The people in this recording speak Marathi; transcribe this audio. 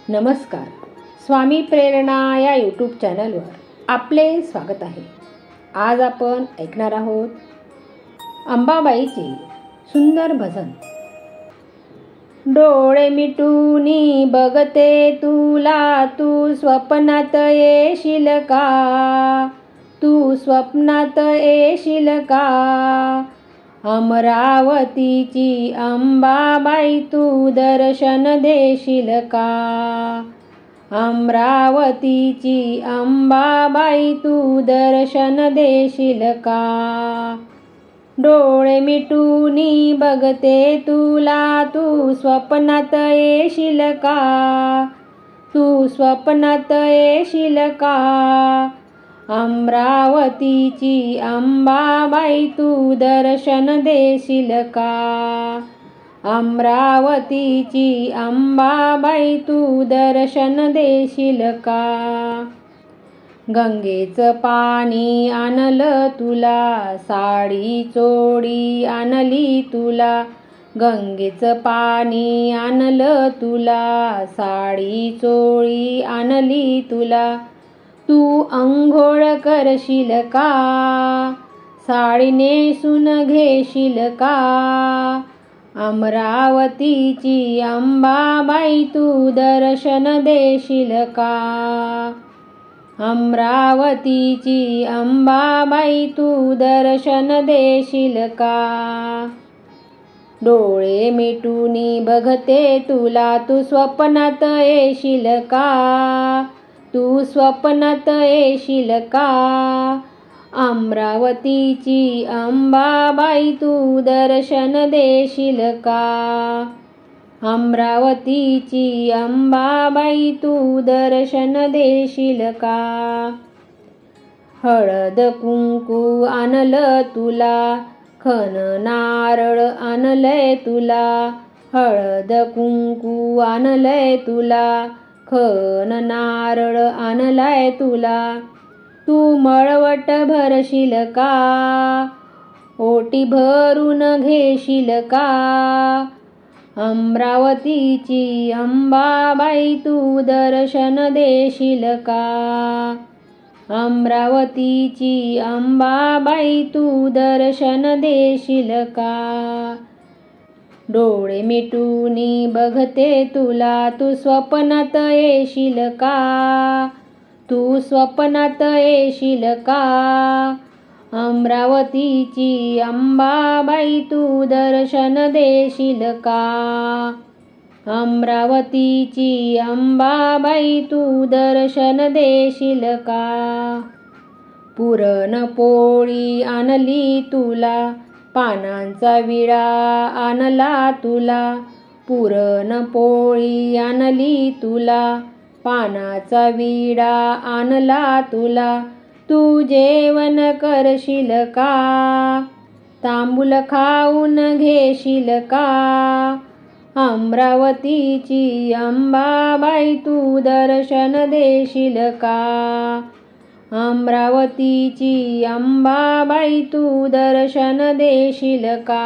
नमस्कार. स्वामी प्रेरणा या यूट्यूब चॅनलवर आपले स्वागत आहे. आज आपण ऐकणार आहोत अंबाबाईचे सुंदर भजन. डोळे मिटूनी बघते तुला, तू स्वप्नात येशील का? तू स्वप्नात येशील का? अमरावतीची अंबाबाई, तू दर्शन देशील का? अमरावतीची अंबाबाई, तू दर्शन देशील का? डोळे मिटूनी बघते तुला, तू स्वप्नात येशील का? तू स्वप्नात येशील का? अमरावतीची अंबाबाई, तू दर्शन देशील का? अमरावतीची अंबाबाई, तू दर्शन देशील का? गंगेचं पाणी आणलं तुला, साडी चोळी आणली तुला. गंगेचं पाणी आणलं तुला, साडी चोळी आणली तुला. तू अंघोळ करशील का? साडी नेसून घेशील का? अमरावतीची अंबाबाई, तू दर्शन देशील का? अमरावतीची अंबाबाई, तू दर्शन देशील का? डोळे मिटूनी बघते तुला, तू स्वप्नात येशील का? तू स्वप्नात येशील का? अमरावतीची अंबाबाई, तू दर्शन देशील का? अमरावतीची अंबाबाई, तू दर्शन देशील का? हळद कुंकू आणलं तुला, खण नारळ आणलंय तुला. हळद कुंकू आणलंय तुला, खण नारळ आणलाय तुला. तू मळवट भरशील का? ओटी भरून घेशील का? अमरावतीची अंबाबाई, तू दर्शन देशील का? अमरावतीची अंबाबाई, तू दर्शन देशील का? डोळे मिटूनी बघते तुला, तू स्वप्नात येशील का? तू स्वप्नात येशील का? अमरावतीची अंबाबाई, तू दर्शन देशील का? अमरावतीची अंबाबाई, तू दर्शन देशील का? पुरणपोळी आणली तुला, पानांचा विडा आणला तुला. पुरणपोळी आणली तुला, पानाचा विडा आणला तुला. तू जेवण करशील का? तांबूल खाऊन घेशील का? अमरावतीची अंबाबाई, तू दर्शन देशील का? अमरावतीची अंबाबाई, तू दर्शन देशील का?